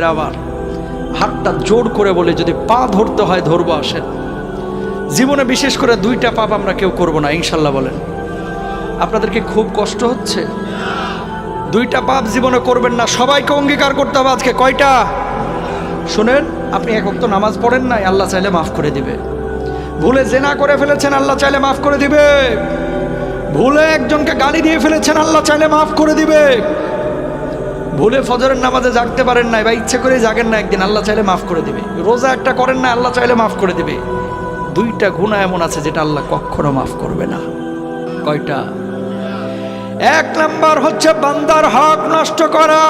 ভাইরা আমার, হাতটা জোর করে বলে যদি পা ধরতে হয় ধরবো, আসেন। জীবনে বিশেষ করে 2টা পাপ আমরা কেউ করব না, ইনশাল্লাহ বলেন। আপনাদেরকে খুব কষ্ট হচ্ছে? 2টা পাপ জীবনে করবেন না, সবাইকে অঙ্গীকার করতে হবে আজকে। কয়টা? শুনেন, আপনি এক ওয়াক্ত নামাজ পড়েন নাই, আল্লাহ চাইলে মাফ করে দিবে। ভুলে জেনা করে ফেলেছেন, আল্লাহ চাইলে মাফ করে দিবে। ভুলে একজনকে গালি দিয়ে ফেলেছেন, আল্লাহ চাইলে মাফ করে দিবে। ভুলে ফজরের নামাজে জাগতে পারেন নাই বা ইচ্ছে করে জাগেন না একদিন, আল্লাহ চাইলে মাফ করে দিবে। রোজা একটা করেন না, আল্লাহ চাইলে মাফ করে দিবে। 2টা গুনাহ এমন আছে যেটা আল্লাহ কখনো মাফ করবে না। কয়টা? 1 নাম্বার হচ্ছে বান্দার হক নষ্ট করা,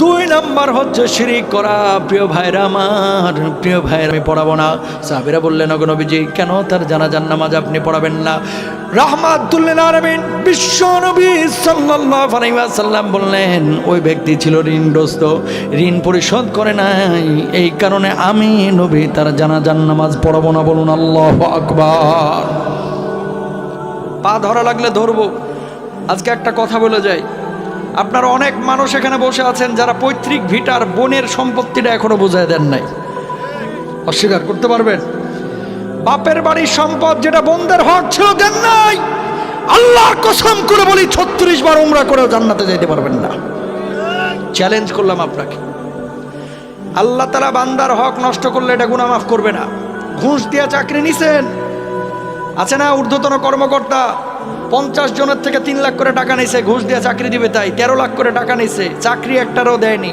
2 নাম্বার হচ্ছে শিরিক করা। প্রিয় ভাইরা আমার, প্রিয় ভাইরা, আমি পড়াবো না। সাহাবীরা বললেন, ওগো নবীজি, কেন তার জানাজার নামাজ আপনি পড়াবেন না? রাহমাতুল লিল আলামিন বিশ্ব নবী সাল্লাল্লাহু আলাইহি ওয়াসাল্লাম বললেন, ওই ব্যক্তি ছিল ঋণগ্রস্ত, ঋণ পরিশোধ করে নাই, এই কারণে আমি নবী তার জানাজার নামাজ পড়াবো না। বলুন আল্লাহু আকবার। পা ধরা লাগলে ধরবো। আজকে একটা কথা বলে যাই, আপনারা অনেক মানুষ এখানে বসে আছেন যারা পৈতৃক ভিটার বোনের সম্পত্তিটা এখনো বুঝায় দেন নাই। অস্বীকার করতে পারবেন? বাপের বাড়ির সম্পদ যেটা বোনদের হক ছিল দেন নাই। আল্লাহর কসম করে বলি, 36 বার উমরা করেও জান্নাতে যেতে পারবেন না। চ্যালেঞ্জ করলাম আপনাকে। আল্লাহ তাআলা বান্দার হক নষ্ট করলে এটা গুনাহ মাফ করবে না। ঘুষ দিয়ে চাকরি নিছেন, আছে না ঊর্ধ্বতন কর্মকর্তা, 50 জনের থেকে 3 লাখ করে টাকা নিছে, ঘুষ দিয়ে চাকরি দিবে তাই 13 লাখ করে টাকা নিছে, চাকরি একটারও দেয়নি,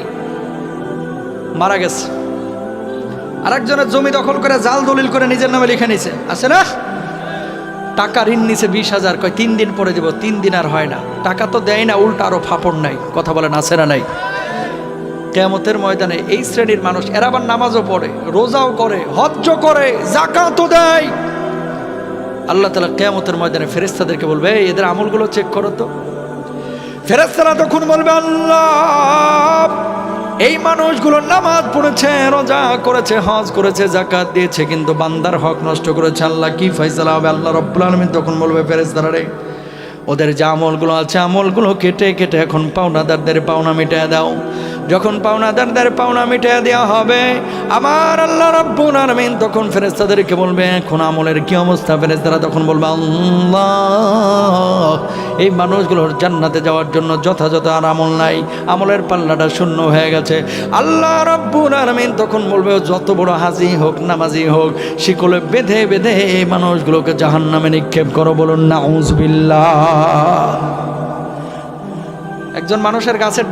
মারা গেছে। আরেকজনের জমি দখল করে জাল দলিল করে নিজের নামে লিখে নিছে, আছে না? টাকা ঋণ নিছে 20,000, কয় 3 দিন পরে দেব, 3 দিন আর হয় না, টাকা তো দেয় না, উল্টা আরো ফাপড় নাই। কথা বলেন, আছে না নাই? কিয়ামতের ময়দানে এই শ্রেণীর মানুষ, এরা আবার নামাজও পড়ে, রোজাও করে, হজ্জও করে, যাকাতও দেয়। আল্লাহ তাআলা কিয়ামতের ময়দানে ফেরেশতাদেরকে বলবে, এদের আমলগুলো চেক করো তো। ফেরেশতারা তখন বলবে, আল্লাহ, এই মানুষগুলো নামাজ পড়েছে, রোজা করেছে, হজ করেছে, যাকাত দিয়েছে, কিন্তু বান্দার হক নষ্ট করেছে। আল্লাহ কি ফয়সালা হবে? আল্লাহ রাব্বুল আলামিন তখন বলবে, ফেরেশতারা রে, ওদের যে আমলগুলো আছে, আমলগুলো কেটে কেটে এখন পাওনাদারদের পাওনা মিটিয়ে দাও। যখন পাওনাদারদের পাওনা মিটিয়ে দেওয়া হবে, আমার আল্লাহ রাব্বুল আলামিন তখন ফেরেশতাদেরকে বলবে, এখন আমলের কি অবস্থা? ফেরেশতারা তখন বলবে, আল্লাহ, এই মানুষগুলোর জান্নাতে যাওয়ার জন্য যথাযথ আর আমল নাই, আমলের পাল্লাটা শূন্য হয়ে গেছে। আল্লাহ রাব্বুল আলামিন তখন বলবে, যত বড় হাজি হোক, নামাজি হোক, শিকলে বেঁধে বেঁধে এই মানুষগুলোকে জাহান্নামে নিক্ষেপ করো। বলুন নাউযুবিল্লাহ। একজন মানুষের গাছের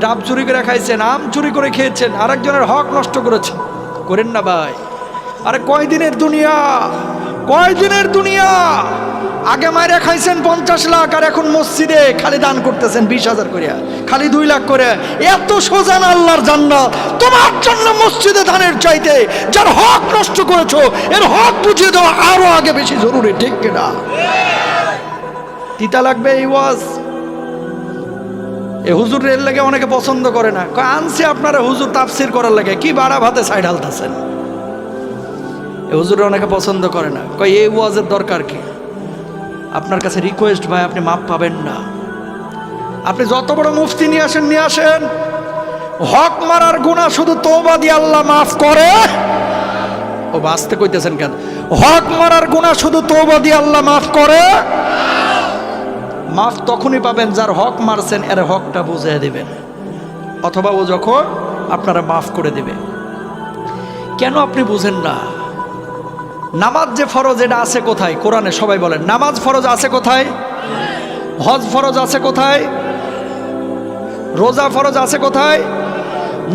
ডাব চুরি করে খাইছেন, আম চুরি করে খেয়েছেন, আরেকজনের হক নষ্ট করেছেন। করেন না ভাই? আরে কয়দিনের দুনিয়া, কয়দিনের দুনিয়া? আগে মাইরা খাইছেন 50 লাখ, আর এখন মসজিদে খালি দান করতেছেন 20,000 করে, খালি 2 লাখ করে। এত সোজা না আল্লাহর জান্নাত তোমার জন্য মসজিদে দানের চাইতে। যার হক নষ্ট করেছো, এর হক বুঝিয়ে দেওয়া আরো আগে বেশি জরুরি, ঠিক কিনা? তিতা লাগবে এই ওয়াজ। এ হুজুর এর লাগে অনেকে পছন্দ করে না, কয় আনছে আপনারা হুজুর তাফসির করার লাগে, কি বাড়া ভাতে সাইড হালতেছেন। এ হুজুর অনেকে পছন্দ করে না, কয় এই ওয়াজের দরকার কি? আপনার কাছে রিকোয়েস্ট ভাই, আপনি মাপ পাবেন না। আপনি যত বড় মুফতি নিয়ে আসেন, হক মারার গুনাহ শুধু তওবা দিয়ে আল্লাহ মাফ করে। ও বাঁচতে কইতেছেন কেন? হক মারার গুনাহ শুধু তওবা দিয়ে আল্লাহ মাফ করে। মাফ তখনই পাবেন যার হক মারছেন এর হকটা বুঝিয়ে দিবেন, অথবা ও যখন আপনারা মাফ করে দিবে। কেন আপনি বুঝেন না? নামাজ যে ফরজ, এটা আছে কোথায়? কোরআনে সবাই বলেন, নামাজ ফরজ আছে কোথায়? হজ ফরজ আছে কোথায়? রোজা ফরজ আছে কোথায়?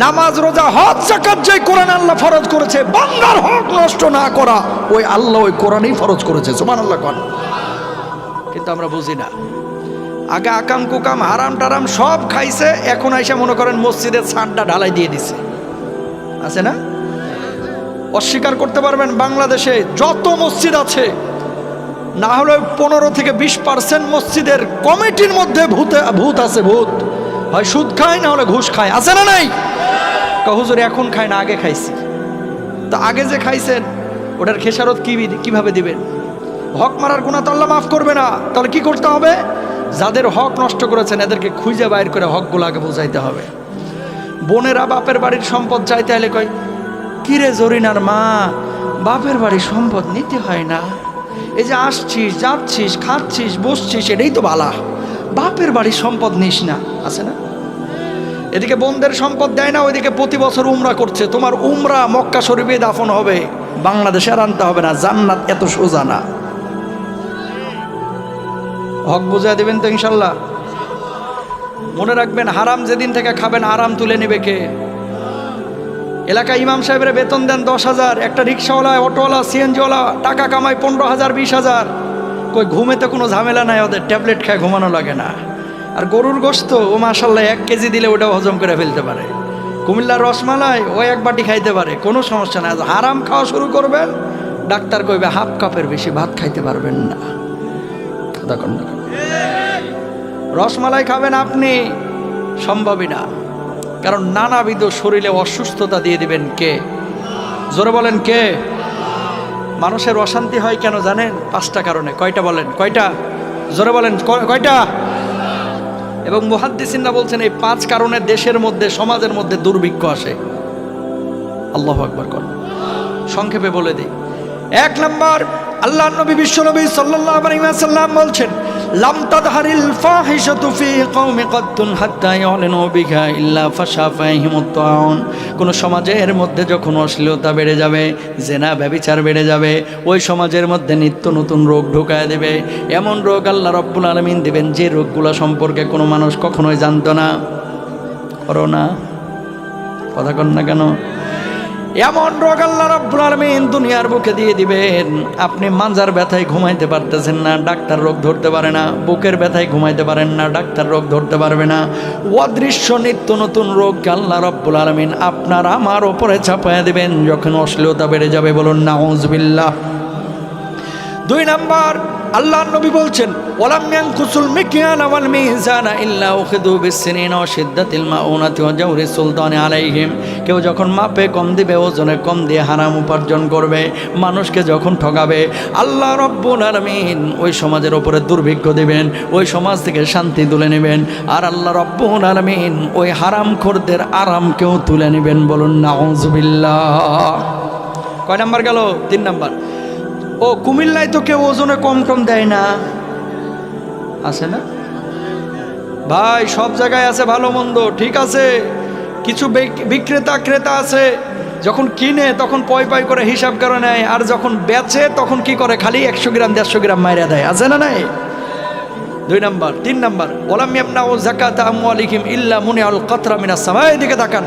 নামাজ, রোজা, হজ, যাকাত যে কোরআনে আল্লাহ ফরজ করেছে, বান্দার হক নষ্ট না করা, ওই আল্লাহ ওই কোরআনেই ফরজ করেছে। সুবহানাল্লাহ কোন। কিন্তু আমরা বুঝি না। আগে আকাম কুকাম হারাম টারাম সব খাইছে, এখন আইসা মনে করেন মসজিদের ছাদটা ঢালাই দিয়ে দিছে, আছে না? অস্বীকার করতে পারবেন, বাংলাদেশে যত মসজিদ আছে, না হলে 15 থেকে 20% মসজিদের কমিটির মধ্যে ভূত আছে। ভূত হয় সুদ খায়, না হলে ঘুষ খায়, আছে না নাই? হুজুর এখন খায় না, আগে খাইছি। তা আগে যে খাইছেন ওটার খেসারত কিভাবে দিবেন? হক মারার গুনাহ তো আল্লাহ মাফ করবে না। তাহলে কি করতে হবে? যাদের হক নষ্ট করেছেন এদেরকে খুঁজে বাইর করে হকগুলো আগে বুঝাইতে হবে। বোনেরা বাপের বাড়ির সম্পদ চাইতে হলে কয়, কিরে জরিনার মা, বাপের বাড়ির সম্পদ নিতে হয় না, এই যে আসছিস যাচ্ছিস খাচ্ছিস বসছিস এটাই তো বালা, বাপের বাড়ির সম্পদ নিস না, আছে না? এদিকে বোনদের সম্পদ দেয় না, ওইদিকে প্রতি বছর উমরা করছে। তোমার উমরা মক্কা শরীফে দাফন হবে, বাংলাদেশে আর আনতে হবে না, জান্নাত এত সোজা না। হক বুঝা দিবেন তো ইনশাল্লাহ? মনে রাখবেন, হারাম যেদিন থেকে খাবেন আরাম তুলে নেবে কে? এলাকায় ইমাম সাহেবের বেতন দেন 10,000, একটা রিক্সাওয়ালা, অটোওয়ালা, সিএনজিওয়ালা টাকা কামায় 15,000 20,000। কই ঘুমেতে কোনো ঝামেলা নাই ওদের, ট্যাবলেট খায় ঘুমানো লাগে না। আর গরুর গোশত ও মাশাল্লাহ 1 কেজি দিলে ওটাও হজম করে ফেলতে পারে। কুমিল্লার রসমালাই ও 1 বাটি খাইতে পারে, কোনো সমস্যা নাই। হারাম খাওয়া শুরু করবেন, ডাক্তার কইবে হাফ কাপের বেশি ভাত খাইতে পারবেন না। দেখুন রসমালাই খাবেন আপনি, সম্ভবই না, কারণ নানাবিধ শরীরে অসুস্থতা দিয়ে দিবেন কে? জোরে বলেন কে? মানুষের অশান্তি হয় কেন জানেন? 5টা কারণে। কয়টা বলেন? কয়টা? জোরে বলেন কয়টা? এবং মুহাদ্দিসিনরা বলছেন এই 5 কারণে দেশের মধ্যে সমাজের মধ্যে দুর্ভিক্ষ আসে। আল্লাহু আকবার কর। সংক্ষেপে বলে দিই। 1 নাম্বার, আল্লাহর নবী বিশ্বনবী সাল্লাল্লাহু আলাইহি ওয়াসাল্লাম বলছেন, লাম তাদহারিল ফাহিশাতু ফি কওমি কাত্তুন হাত্তা ইয়ালিনু বিহা ইল্লা ফাশা ফাহিমুত তাউন। কোন সমাজের মধ্যে যখন অশ্লীলতা বেড়ে যাবে, জেনা ব্যভিচার বেড়ে যাবে, ওই সমাজের মধ্যে নিত্য নতুন রোগ ঢুকায় দেবে। এমন রোগ আল্লাহ রাব্বুল আলামিন দিবেন যে রোগগুলো সম্পর্কে কোনো মানুষ কখনোই জানতো না। করোনা, কথা কন না কেন? এমন রোগ আল্লাহ রাব্বুল আলামিন দুনিয়ার বুকে দিয়ে দিবেন, আপনি মানজার ব্যথায় ঘুমাইতে পারতেছেন না, ডাক্তার রোগ ধরতে পারে না। বুকের ব্যথায় ঘুমাইতে পারেন না, ডাক্তার রোগ ধরতে পারবে না। অদৃশ্য নিত্য নতুন রোগ আল্লাহ রাব্বুল আলামিন আপনার আমার ওপরে চাপায়া দিবেন যখন অশ্লীলতা বেড়ে যাবে। বলুন নাউযুবিল্লাহ। 2 নাম্বার, আল্লাহর নবী বলছেন, ওয়ালাম ইয়ানকুসুল মিকয়ালা ওয়াল মিজানা ইল্লা উখিযু বিসসিনিনা ওয়া শিদ্দাতিল মাউনাতি ওয়া জাওরি সুলতানি আলাইহিম। কেউ যখন মাপে কম দিবে, ওজনে কম দিয়ে হারাম উপার্জন করবে, মানুষকে যখন ঠকাবে, আল্লাহ রাব্বুল আলামিন ওই সমাজের উপরে দুর্ভিক্ষ দিবেন, ওই সমাজ থেকে শান্তি তুলে নেবেন। আর আল্লাহ রাব্বুল আলামিন ওই হারামখোরদের আরামকেও তুলে নেবেন। বলুন নাউযুবিল্লাহ। কয় নাম্বার গেল? 3 নাম্বার। ও কুমিল্লায় তো কেউ ওজনে কম কম দেয় না, আছে না ভাই? সব জায়গায় আছে ভালো মন্দ, ঠিক আছে। কিছু বিক্রেতা ক্রেতা আছে, যখন কিনে তখন পয় পয় করে হিসাব করে নেয়, আর যখন বেচে তখন কি করে? খালি 100 গ্রাম 150 গ্রাম মাইরা দেয়, আছে না নাই? 2 নাম্বার। 3 নাম্বার, ওয়ালাম ইয়ামনাউ যাকাতা আমওয়ালিহিম ইল্লা মুনিআল কাতরা মিনাস সামা। এদিকে তাকান,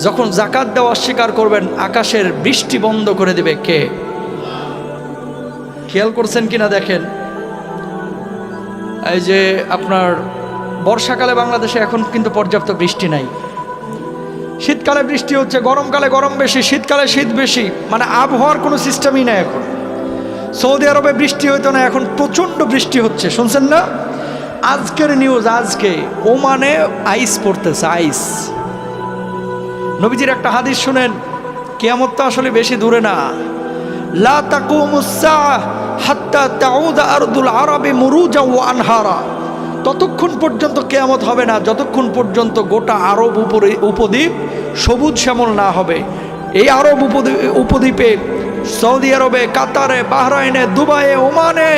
যখন যাকাত দেওয়া অস্বীকার করবেন, আকাশের বৃষ্টি বন্ধ করে দিবে কে? খেয়াল করছেন কিনা দেখেন, এই যে আপনার বর্ষাকালে বাংলাদেশে এখন কিন্তু পর্যাপ্ত বৃষ্টি নাই। শীতকালে বৃষ্টি হচ্ছে, গরমকালে গরম বেশি, শীতকালে শীত বেশি, মানে আবহাওয়ার কোনো সিস্টেমই নাই এখন। সৌদি আরবে বৃষ্টি হইতো না, এখন প্রচণ্ড বৃষ্টি হচ্ছে, শুনছেন না? আজকের নিউজ, আজকে ওমানে আইস পড়তেছে, আইস। নবীজির একটা হাদিস শুনেন, কিয়ামত তো আসলে বেশি দূরে না। লা তাকুমুস সাআহ হাত্তা তাউদা আরদুল আরবি মুরুজা ওয়া আনহারা। ততক্ষণ পর্যন্ত কিয়ামত হবে না যতক্ষণ পর্যন্ত গোটা আরব উপদ্বীপ সবুজ শ্যামল না হবে। এই আরব উপদ্বীপে, সৌদি আরবে, কাতারে, বাহরাইনে, দুবাইয়ে, ওমানে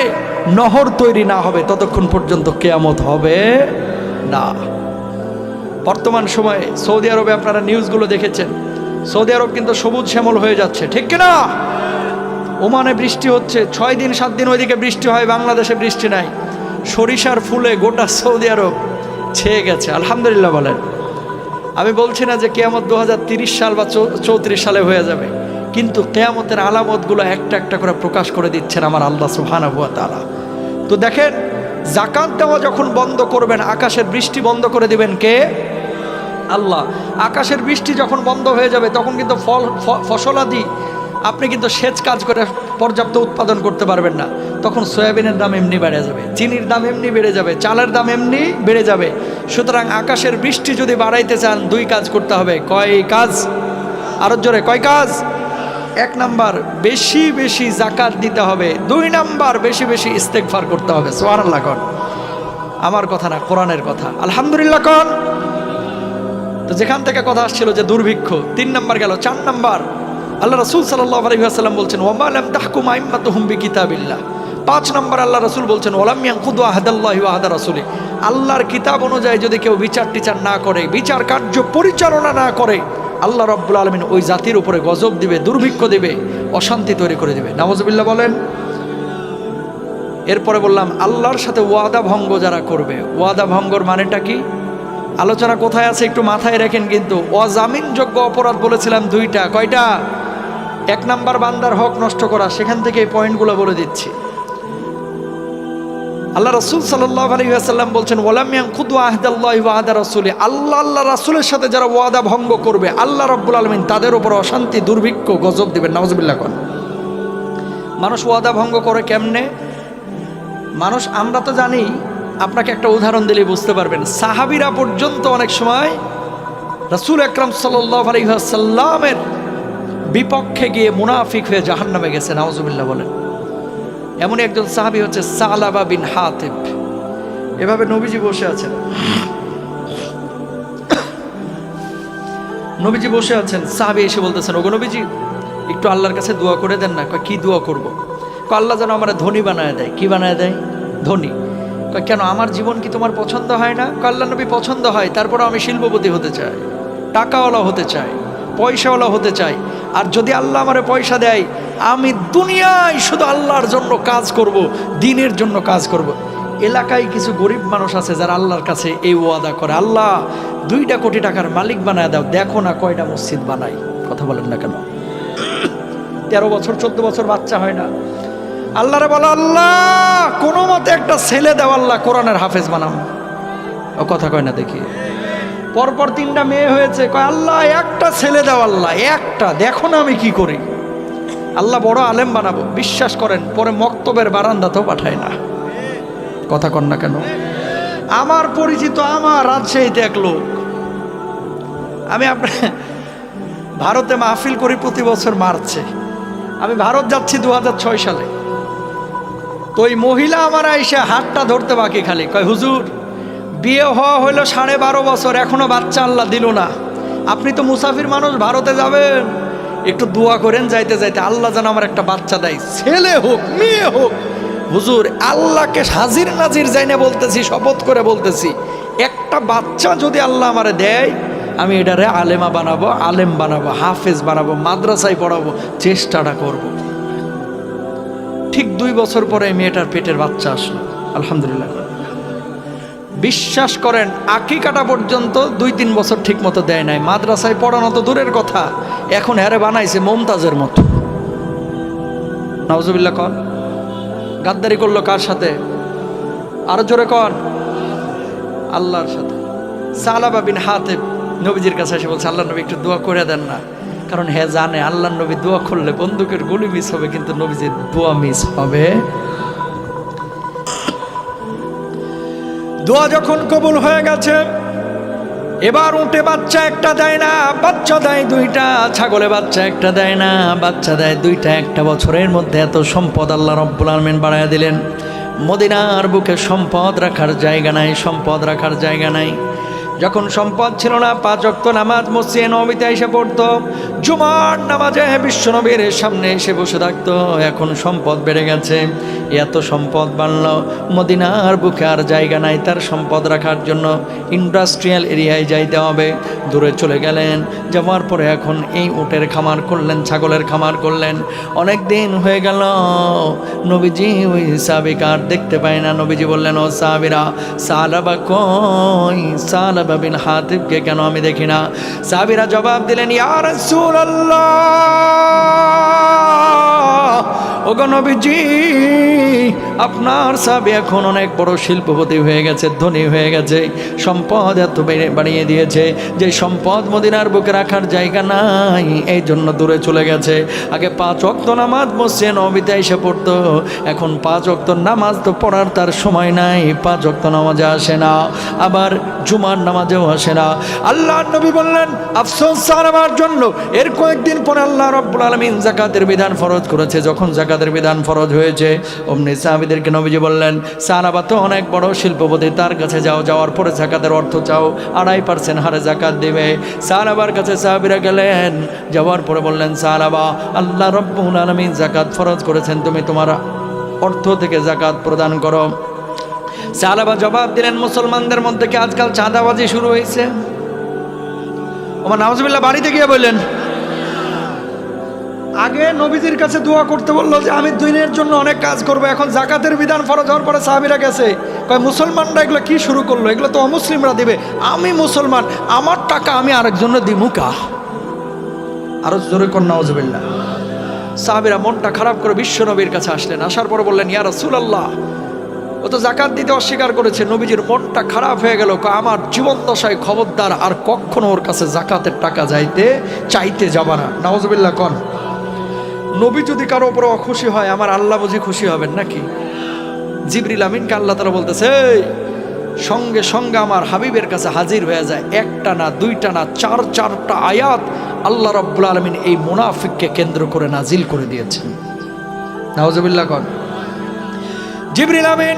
নহর তৈরি না হবে ততক্ষণ পর্যন্ত কিয়ামত হবে না। বর্তমান সময়ে সৌদি আরবে আপনারা নিউজগুলো দেখেছেন, সৌদি আরব কিন্তু সবুজ শ্যামল হয়ে যাচ্ছে, ঠিক কিনা? ওমানে বৃষ্টি হচ্ছে, 6 দিন 7 দিন ওইদিকে বৃষ্টি হয়, বাংলাদেশে বৃষ্টি নাই। সরিষার ফুলে গোটা সৌদি আরব ছেয়ে গেছে, আলহামদুলিল্লাহ বলেন। আমি বলছি না যে কিয়ামত 2030 সাল বা 34 সালে হয়ে যাবে, কিন্তু কিয়ামতের আলামতগুলো একটা একটা করে প্রকাশ করে দিচ্ছেন আমার আল্লাহ সুবহানাহু ওয়া তাআলা। তো দেখেন, যাকাত দেওয়া যখন বন্ধ করবেন, আকাশের বৃষ্টি বন্ধ করে দিবেন কে? আল্লাহ। আকাশের বৃষ্টি যখন বন্ধ হয়ে যাবে তখন কিন্তু ফসলাদি আপনি কিন্তু সেচ কাজ করে পর্যাপ্ত উৎপাদন করতে পারবেন না। তখন সয়াবিনের দাম এমনি বেড়ে যাবে, চিনির দাম এমনি বেড়ে যাবে, চালের দাম এমনি বেড়ে যাবে। সুতরাং আকাশের বৃষ্টি যদি বাড়াইতে চান 2 কাজ করতে হবে। কয় কাজ? আরো জোরে, কয় কাজ? 1 নাম্বার, বেশি বেশি যাকাত দিতে হবে। 2 নাম্বার, বেশি বেশি ইস্তেগফার করতে হবে। সুবহানাল্লাহ কোন? আমার কথা না, কোরআনের কথা। আলহামদুলিল্লাহ কোন? তো যেখান থেকে কথা আসছিল যে দুর্ভিক্ষ, 3 নাম্বার গেল। 4 নাম্বার আল্লাহ রাসূল সাল্লাল্লাহু আলাইহি ওয়াসাল্লাম বলছেন ওয়া লাম তাহকুম আইম্মাতুহুম বিকিতাবিল্লাহ। 5 নাম্বার আল্লাহ রাসূল বলছেন ওয়ালাম ইয়ানকুদু আহদাল্লাহি ওয়া আহদা রাসূলি। আল্লাহর কিতাব অনুযায়ী যদি কেউ বিচার টিচার না করে, বিচার কার্য পরিচালনা না করে, আল্লাহ রাব্বুল আলামিন ওই জাতির উপরে গজব দিবে, দুর্ভিক্ষ দিবে, অশান্তি তৈরি করে দিবে। নাউজুবিল্লাহ বলেন। এরপরে বললাম আল্লাহর সাথে ওয়াদা ভঙ্গ যারা করবে। ওয়াদা ভঙ্গর মানেটা কি? আলোচনা কোথায় আছে একটু মাথায় রাখেন। কিন্তু অজামিনযোগ্য অপরাধ বলেছিলাম 2টা। কয়টা? 1 নাম্বার বান্দার হক নষ্ট করা। সেখান থেকে এই পয়েন্টগুলো বলে দিচ্ছি। আল্লাহ রাসূল সাল্লাল্লাহু আলাইহি ওয়াসাল্লাম বলছেন ওয়ালাম ইয়ানকুদু আহদাল্লাহি ওয়া আহদা রাসূলি। আল্লাহ রাসূলের সাথে যারা ওয়াদা ভঙ্গ করবে, আল্লাহ রাব্বুল আলামিন তাদের উপর অশান্তি, দুর্ভিক্ষ, গজব দিবেন। নাউজুবিল্লাহ কোন। মানুষ ওয়াদা ভঙ্গ করে কেমনে? মানুষ, আমরা তো জানি, আপনাকে একটা উদাহরণ দিলেই বুঝতে পারবেন। সাহাবীরা পর্যন্ত অনেক সময় রাসূল আকরাম সাল্লাল্লাহু আলাইহি ওয়াসাল্লামের বিপক্ষে গিয়ে মুনাফিক হয়ে জাহান্নামে গেছে। নাউজুবিল্লাহ বলেন। এমন একজন সাহাবী হচ্ছে সালাবা বিন হাতিব। এভাবে নবীজি বসে আছেন, নবীজি বসে আছেন, সাহাবী এসে বলতেছেন ওগো নবীজি একটু আল্লাহর কাছে দোয়া করে দেন না। কয় কি দোয়া করব? কয় আল্লাহ যেন আমার ধনী বানায় দেয়। কি বানায় দেয়? ধনী। কয় কেন, আমার জীবন কি তোমার পছন্দ হয় না? কয় আল্লাহ নবী পছন্দ হয়, তারপরে আমি শিল্পপতি হতে চাই, টাকাওয়ালা হতে চাই, পয়সাওয়ালা হতে চাই। আর যদি আল্লাহ আমারে পয়সা দেয়, আমি দুনিয়ায় শুধু আল্লাহর জন্য কাজ করব, দিনের জন্য কাজ করব। এলাকায় কিছু গরিব মানুষ আছে যারা আল্লাহর কাছে এই ওয়াদা করে, আল্লাহ 2 কোটি টাকার মালিক বানায় দাও, দেখো না কয়টা মসজিদ বানাই। কথা বলেন না কেন? 13 বছর 14 বছর বাচ্চা হয় না, আল্লাহরে বলো আল্লাহ কোনো মতে একটা ছেলে দাও, আল্লাহ কোরআনের হাফেজ বানাও। ও কথা কয় না দেখি। পরপর 3টা মেয়ে হয়েছে, কয় আল্লাহ একটা ছেলে দাও, আল্লাহ একটা, দেখো না আমি কি করি, আল্লাহ বড় আলেম বানাবো। বিশ্বাস করেন পরে মক্তবের বারান্দাতেও পাঠায় না। কথা কন না কেন? আমার পরিচিত, আমার রাজশাহীতে এক লোক, আমি আপনার ভারতে মাহফিল করি প্রতি বছর মার্চে। আমি ভারত যাচ্ছি 2006 সালে। তো ওই মহিলা আমার আইসা হাতটা ধরতে বাকি, খালি কয় হুজুর বিয়ে হওয়া হইলো 12.5 বছর, এখনো বাচ্চা আল্লাহ দিল না। আপনি তো মুসাফির মানুষ, ভারতে যাবেন, একটু দোয়া করেন যাইতে যাইতে আল্লাহ যেন আমার একটা বাচ্চা দেয়, ছেলে হোক মেয়ে হোক। হুজুর আল্লাহকে হাজির নাজির যাইনা বলতেছি, শপথ করে বলতেছি, একটা বাচ্চা যদি আল্লাহ আমারে দেয়, আমি এটারে আলেমা বানাবো, আলেম বানাবো, হাফেজ বানাবো, মাদ্রাসায় পড়াবো, চেষ্টাটা করব। ঠিক 2 বছর পরে মেয়েটার পেটের বাচ্চা আসলো, আলহামদুলিল্লাহ। বিশ্বাস করেন আকিকাটা পর্যন্ত 2-3 বছর ঠিক মতো দেয় নাই। মাদ্রাসায় পড়ানো তো দূরের কথা, এখন হ্যারে বানাইছে মমতাজের মতো। নাউজুবিল্লাহ কন। গাদ্দারি করলো কার সাথে? আরো জোরে কন। আল্লাহর সাথে। সালাবা বিন হাতিব নবীজির কাছে এসে বলছে আল্লাহ নবী একটু দোয়া করে দেন না। কারণ হ্যাঁ জানে আল্লাহ নবী দোয়া করলে বন্দুকের গুলি মিস হবে, কিন্তু নবীজির দোয়া মিস হবে। দোয়া যখন কবুল হয়ে গেছে, এবার উঠে বাচ্চা একটা দেয় না, বাচ্চা দেয় 2টা, ছাগলে বাচ্চা একটা দেয় না, বাচ্চা দেয় 2টা। 1 বছরের মধ্যে এত সম্পদ আল্লাহ রাব্বুল আলামিন বাড়ায়া দিলেন। মদিনার বুকে সম্পদ রাখার জায়গা নাই, সম্পদ রাখার জায়গা নাই। যখন সম্পদ ছিল না, 5 ওয়াক্ত নামাজ মসজিদে নববীতে এসে পড়তো, জুমার নামাজে বিশ্বনবীর সামনে এসে বসে থাকতো। এখন সম্পদ বেড়ে গেছে, এত সম্পদ বাড়ল, মদিনার বুকে আর জায়গা নাই তার সম্পদ রাখার জন্য। ইন্ডাস্ট্রিয়াল এরিয়ায় যাইতে হবে। দূরে চলে গেলেন, যাওয়ার পরে এখন এই উটের খামার করলেন, ছাগলের খামার করলেন। অনেক দিন হয়ে গেল, নবীজি ওই সাহাবীকে আর দেখতে পায় না। নবীজি বললেন ও সাহাবীরা, সালাবা কই, সালাবা বিন হাতিবকে কেন আমি দেখি না? সাহাবীরা জবাব দিলেন ইয়া রাসূলুল্লাহ, ওগো নবীজি আপনার সাহাবী এখন অনেক বড় শিল্পপতি হয়ে গেছে, ধনী হয়ে গেছে, সম্পদ এত বাড়িয়ে দিয়েছে যে সম্পদ মদিনার বুকে রাখার জায়গা নাই, এই জন্য দূরে চলে গেছে। আগে 5 ওয়াক্ত নামাজ মসজিদে নববীতে এসে পড়তো, এখন 5 ওয়াক্ত নামাজ তো পড়ার তার সময় নাই, 5 ওয়াক্ত নামাজে আসে না। আবার জুমার নামাজেও আসে না। আল্লাহ নবী বললেন আফসোস সাহাবার জন্য, এর কয়েকদিন পরে আল্লাহ রাব্বুল আলামিন যাকাতের বিধান ফরজ করেছে। যখন যাকাতের বিধান ফরজ হয়েছে, অমনি সাহাবীদেরকে নবীজি বললেন, সাহাবা তো অনেক বড় শিল্পপতি, তার কাছে যাও, যাওয়ার পরে যাকাতের অর্থ চাও, 2.5% হারে যাকাত দেবে। সাহাবার কাছে সাহাবীরা গেলেন, যাওয়ার পরে বললেন, সাহাবা আল্লাহ রাব্বুল আলামিন যাকাত ফরজ করেছেন, তুমি তোমার অর্থ থেকে যাকাত প্রদান করো। সাহাবা জবাব দিলেন, মুসলমানদের মধ্যে কি আজকাল চাঁদাবাজি শুরু হয়েছে? ওমর নাউজুবিল্লাহ বাড়িতে গিয়ে বললেন, আগে নবীজির কাছে দোয়া করতে বললো যে আমি দিনের জন্য অনেক কাজ করবো, এখন যাকাতের বিধান ফরজ হওয়ার পরে সাহাবীরা গেছে কয় মুসলমানরা এগুলো কি শুরু করলো, এগুলো তো অমুসলিমরা দিবে, আমি মুসলমান, আমার টাকা আমি আরেকজনের দিমু কা? আরো জোরে কর নাউজুবিল্লাহ। সাহাবীরা মনটা খারাপ করে বিশ্ব নবীর কাছে আসলেন। আসার পরে বললেন, ইয়া রাসূলুল্লাহ, ও তো যাকাত দিতে অস্বীকার করেছে। নবীজির মনটা খারাপ হয়ে গেল, আমার জীবন দশায় খবরদার আর কখনো ওর কাছে যাকাতের টাকা চাইতে যাবা না। নাউজুবিল্লাহ কন। নবী যদি কারো উপরে অখুশি হয়, আমার আল্লাহ বুঝি খুশি হবেন নাকি? জিবরিল আমিনকে আল্লাহ তাআলা বলতেছে, সঙ্গে সঙ্গে আমার হাবিবের কাছে হাজির হয়ে যায়, একটা না, দুইটা না, 4টা আয়াত আল্লাহ রাব্বুল আলামিন এই মুনাফিককে কেন্দ্র করে নাজিল করে দিয়েছেন। নাউজুবিল্লাহ কন। জিবরিল আমিন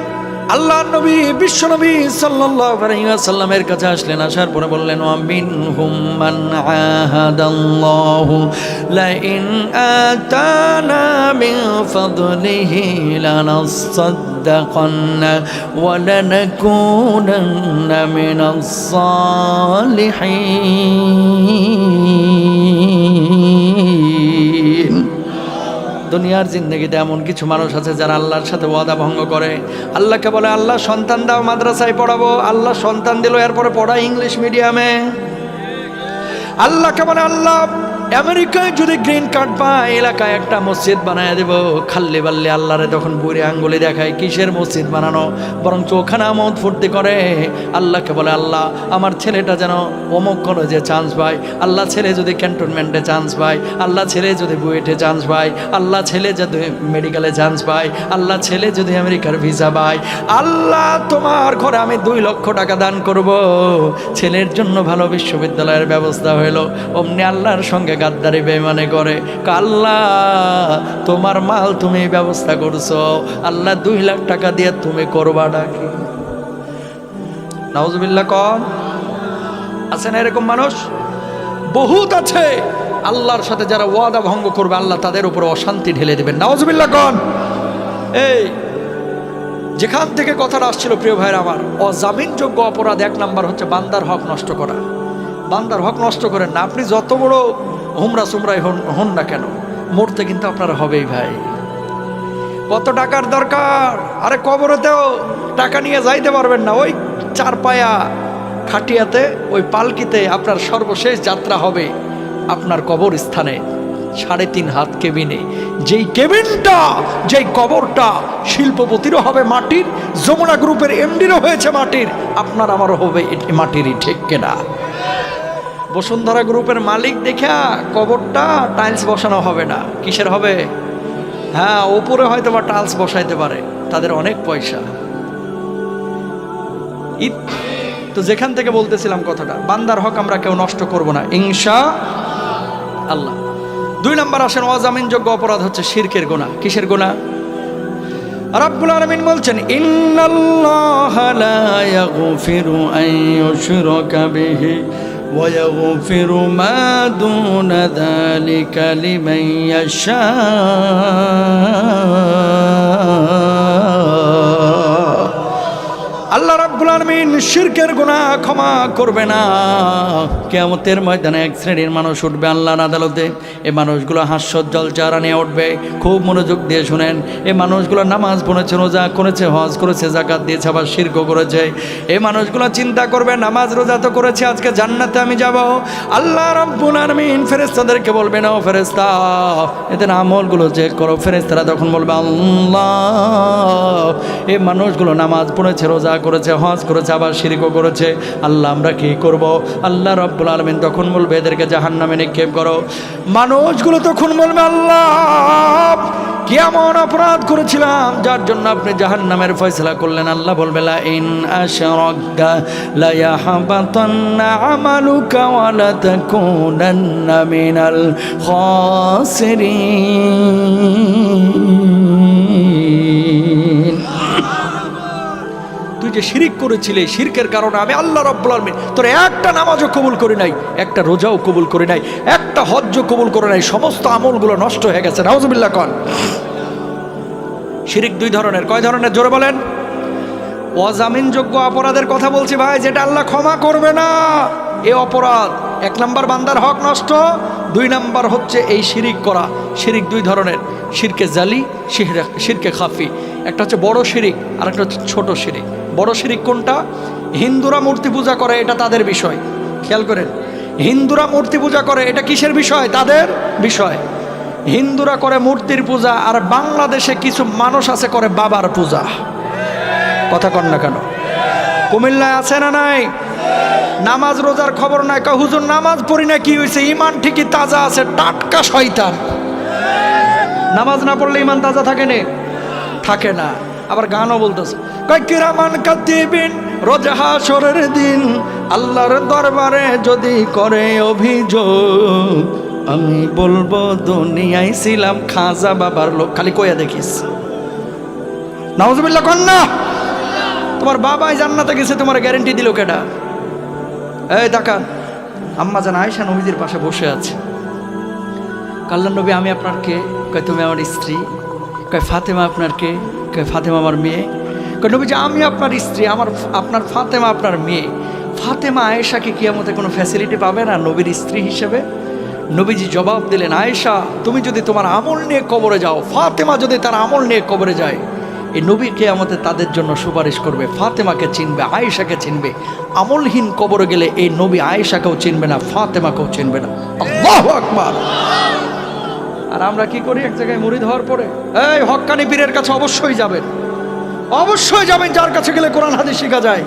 আল্লাহর নবী বিশ্ব নবী সাল্লাল্লাহু আলাইহি ওয়াসাল্লামের কাছে আসলেন। আসার পরে বললেন, ওয়া মিনহুম মান আহাদাল্লাহু লা ইন আতানা মিন ফাদলিহি লানাসাদ্দাকান্না ওয়া লানাকুনান্না মিনাস সালিহিন। দুনিয়ার জিন্দগিতে এমন কিছু মানুষ আছে যারা আল্লাহর সাথে ওয়াদা ভঙ্গ করে। আল্লাহকে বলে, আল্লাহ সন্তান দাও, মাদ্রাসায় পড়াবো। আল্লাহ সন্তান দিল, এরপরে পড়া ইংলিশ মিডিয়ামে। আল্লাহকে বলে, আল্লাহ আমেরিকায় যদি গ্রিন কার্ড পায়, এলাকায় একটা মসজিদ বানায় দেব। খাল্লি বাল্লি আল্লাহরে তখন বুড়ি আঙ্গুলি দেখায়, কিসের মসজিদ বানানো, বরং চোখানা মত ফুর্তি করে। আল্লাহকে বলে, আল্লাহ আমার ছেলেটা যেন অমুক কলেজে চান্স পায়, আল্লাহ ছেলে যদি ক্যান্টনমেন্টে চান্স পায়, আল্লাহ ছেলে যদি বুয়েটে চান্স পায়, আল্লাহ ছেলে যদি মেডিকেলে চান্স পায়, আল্লাহ ছেলে যদি আমেরিকার ভিসা পায়, আল্লাহ তোমার ঘরে আমি 2 লক্ষ টাকা দান করব। ছেলের জন্য ভালো বিশ্ববিদ্যালয়ের ব্যবস্থা হইলো। অমনি আল্লাহর সঙ্গে গাদ্দারি বেঈমানি করে, আল্লাহ তোমার মাল তুমি ব্যবস্থা করছো, আল্লাহ 2 লাখ টাকা দিয়ে তুমি করবা নাকি? নাউজুবিল্লাহ কন। আছে না এরকম মানুষ? বহুত আছে। আল্লাহর সাথে যারা ওয়াদা ভঙ্গ করবে, আল্লাহ তাদের উপর অশান্তি ঢেলে দেবেন। নাউজুবিল্লাহ কন। এই যেখান থেকে কথাটা আসছিল প্রিয় ভাইরা আমার, অজামিনযোগ্য অপরাধ 1 নাম্বার হচ্ছে বান্দার হক নষ্ট করা। বান্দার হক নষ্ট করেন না। আপনি যত বড় হুমরা সুমরাই হন না কেন, মরতে কিন্তু আপনার হবেই ভাই। কত টাকার দরকার? আরে কবরেতেও টাকা নিয়ে যাইতে পারবেন না। ওই 4 পায়া খাটিয়াতে, ওই পালকিতে আপনার সর্বশেষ যাত্রা হবে আপনার কবর স্থানে, 3.5 হাত কেবিনে। যেই কেবিনটা, যেই কবরটা শিল্পপতিরও হবে মাটির, যমুনা গ্রুপের এমডিরও হয়েছে মাটির, আপনার আমারও হবে মাটিরই, ঠিক কিনা? বসুন্ধরা গ্রুপের মালিক দেখা কবরটা টাইলস বসানো হবে না। কিসের হবে? হ্যাঁ, উপরে হয়তো বা টাইলস বসাইতে পারে, তাদের অনেক পয়সা। তো যেখান থেকে বলতেছিলাম কথাটা, বান্দার হক আমরা কেউ নষ্ট করব না ইনশাআল্লাহ। 2 নাম্বার আসেন, অজামিনযোগ্য অপরাধ হচ্ছে শিরকের গুনাহ। কিসের গুনাহ? রাব্বুল আলামিন বলছেন, ইন্নাল্লাহা লা ইয়াগফিরু আন ইউশরাকা বিহি ওয়া ইয়াগফিরু মা দুনা যালিকা লিমান ইয়াশা। আল্লাহ রাব্বুল আলামিন শিরকের গুনাহ ক্ষমা করবে না। কিয়ামতের ময়দানে 1 শ্রেণীর মানুষ উঠবে আল্লাহর আদালতে। এই মানুষগুলো হাস্যোজ্জ্বল চেহারা নিয়ে উঠবে। খুব মনোযোগ দিয়ে শুনেন। এই মানুষগুলো নামাজ পড়েছে, রোজা করেছে, হজ করেছে, যাকাত দিয়েছে, আবার শিরকও করেছে। এই মানুষগুলো চিন্তা করবে, নামাজ রোজা তো করেছে, আজকে জান্নাতে আমি যাব। আল্লাহ রাব্বুল আলামিন ফেরেশতাদেরকে বলবে, না ও ফেরেশতা, এদের আমলগুলো চেক করো। ফেরেশতারা তখন বলবে, আল্লাহ এই মানুষগুলো নামাজ পড়েছে, রোজা করেছে, হজ নামাজ করেছে, আবার শিরকও করেছে। আল্লাহ আমরা কি করব? আল্লাহ রাব্বুল আলামিন তখন বলবে এদেরকে জাহান্নামে নিক্ষেপ করো। মানুষগুলো তখন বলবে আল্লাহ কি এমন অপরাধ করেছিলাম যার জন্য আপনি জাহান্নামের ফয়সালা করলেন? আল্লাহ বলবে লা ইন আশরাকতা লা ইয়াহবাতান্না আমালুকা ওয়া লা তাকুনান্না মিনাল খাসিরিন। তুই যে শিরিক করেছিলে, শিরকের কারণে আমি আল্লাহ রাব্বুল আলামিন তোর একটা নামাজও কবুল করি নাই, একটা রোজাও কবুল করি নাই, একটা হজ্জও কবুল করে নাই, সমস্ত আমলগুলো নষ্ট হয়ে গেছে। নাউজুবিল্লাহ কন। শিরিক দুই ধরনের। কয় ধরনের? জোরে বলেন। অজামিনযোগ্য অপরাধের কথা বলছি ভাই, যেটা আল্লাহ ক্ষমা করবে না এই অপরাধ। এক নাম্বার বান্দার হক নষ্ট, দুই নাম্বার হচ্ছে এই শিরিক করা। শিরিক দুই ধরনের, শিরকে জালি, শিরকে খাফি। একটা হচ্ছে বড় শিরিক আর একটা হচ্ছে ছোট শিরিক। বড় শিরিক কোনটা? হিন্দুরা মূর্তি পূজা করে, এটা তাদের বিষয়। খেয়াল করেন, হিন্দুরা মূর্তি পূজা করে, এটা কিসের বিষয়? তাদের বিষয়। হিন্দুরা করে মূর্তির পূজা, আর বাংলাদেশে কিছু মানুষ আছে করে বাবার পূজা। কথা কন না কেন? কুমিল্লায় আছে না নাই? নামাজ রোজার খবর নাই, কয় হুজুর নামাজ পড়ি না, কি হয়েছে? ইমান ঠিকই তাজা আছে, টাটকা শয়তান। নামাজ না পড়লে ইমান তাজা থাকে না? থাকে না। আবার গানও বলতেছে, কয় কিরামান কাতিবিন, রোজ হাশরের দিন আল্লাহর দরবারে যদি করে অভিযোগ, আমি বলবো দুনিয়ায় ছিলাম খাজা বাবার লোক। খালি কইয়া দেখিস। নাউজুবিল্লাহ কন না। তোমার বাবাই জান্নাতে গেছে, তোমার গ্যারান্টি দিল কেডা? এই দেখান, আম্মা জান আয়েশা নবীজির পাশে বসে আছে। আল্লাহর নবী আমি আপনার কে? কয় তুমি আমার স্ত্রী। কয় ফাতেমা আপনার কে? কয় ফাতেমা আমার মেয়ে। কয় নবীজি আমি আপনার স্ত্রী, আপনার ফাতেমা আপনার মেয়ে। ফাতেমা আয়েশাকে কিয়ামতে কোনো ফ্যাসিলিটি পাবে না নবীর স্ত্রী হিসেবে? নবীজি জবাব দিলেন, আয়েশা তুমি যদি তোমার আমল নিয়ে কবরে যাও, ফাতেমা যদি তার আমল নিয়ে কবরে যায়, এই নবী কিয়ামতে তাদের জন্য সুপারিশ করবে। ফাতেমাকে চিনবে, আয়েশাকে চিনবে। আমলহীন কবরে গেলে এই নবী আয়েশাকেও চিনবে না, ফাতেমাকেও চিনবে না। আল্লাহু আকবার। আর আমরা কি করি? এক জায়গায় মুরিদ হওয়ার পরে এই হক্কানি পীরের কাছে অবশ্যই যাবেন, অবশ্যই যাবেন, যার কাছে গেলে কোরআন হাদিস শেখা যায়।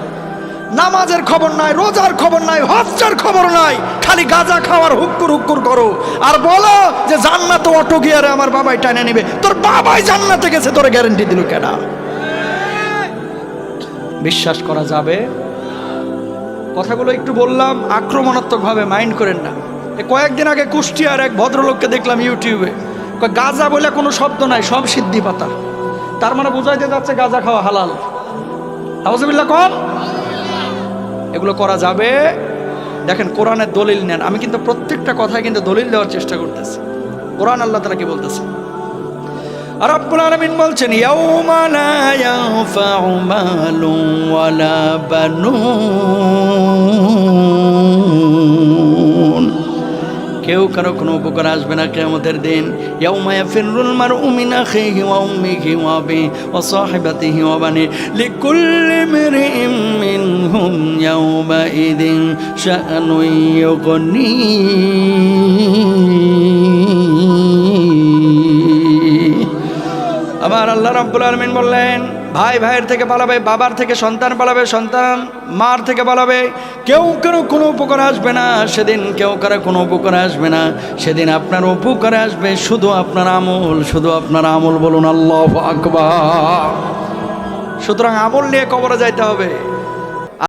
নামাজের খবর নাই, রোজার খবর নাই, হজ্জের খবর নাই, খালি গাঁজা খাওয়ার হুক্কুর হুক্কুর করো আর বলো যে জান্নাতে অটো গিয়ারে আমার বাবাই টানে নিবে। তোর বাবাই জান্নাতে গেছে, তোর গ্যারান্টি দিল কেনা? বিশ্বাস করা যাবে? কথাগুলো একটু বললাম আক্রমণাত্মকভাবে, মাইন্ড করেন না। কয়েকদিন আগে কুষ্টিয়ার এক ভদ্রলোককে দেখলাম ইউটিউবে, গাঁজা বলে কোনো শব্দ নাই, সব সিদ্ধি পাতা। তার মানে বোঝাইতে যাচ্ছে গাঁজা খাওয়া হালাল। আউযুবিল্লাহ কন। এগুলো করা যাবে? দেখেন কোরআনের দলিল নেন। আমি কিন্তু প্রত্যেকটা কথায় কিন্তু দলিল দেওয়ার চেষ্টা করতেছি। কোরআন আল্লাহ তাআলা কি বলতেছে? রব্বুল আলামিন বলছেন, ইয়াউমা লা ইয়ানফাউ মালুন ওয়ালা বানুন। কেউ কারো কোনো উপকার আসবে না কিয়ামতের দিন। ইয়াউমা ইয়াফিরুল মারউ মিন আখিহি ওয়া উম্মিহি ওয়া আবিহি ওয়া সাহিবাতিহি ওয়া বানিহি লিকুল্লি ইমরিইম মিনহুম ইয়াউমা ইযিন শাআনুন ইউগনি। আবার আল্লাহ রাব্বুল আলামিন বললেন, ভাই ভাইয়ের থেকে পালাবে, বাবার থেকে সন্তান পালাবে, সন্তান মার থেকে পালাবে। কেউ কারো কোনো উপকার আসবে না সেদিন, কেউ কারো কোনো উপকার আসবে না সেদিন। আপনার উপকারে আসবে শুধু আপনার আমল, শুধু আপনার আমল। বলুন আল্লাহু আকবার। সুতরাং আমল নিয়ে কবরে যাইতে হবে।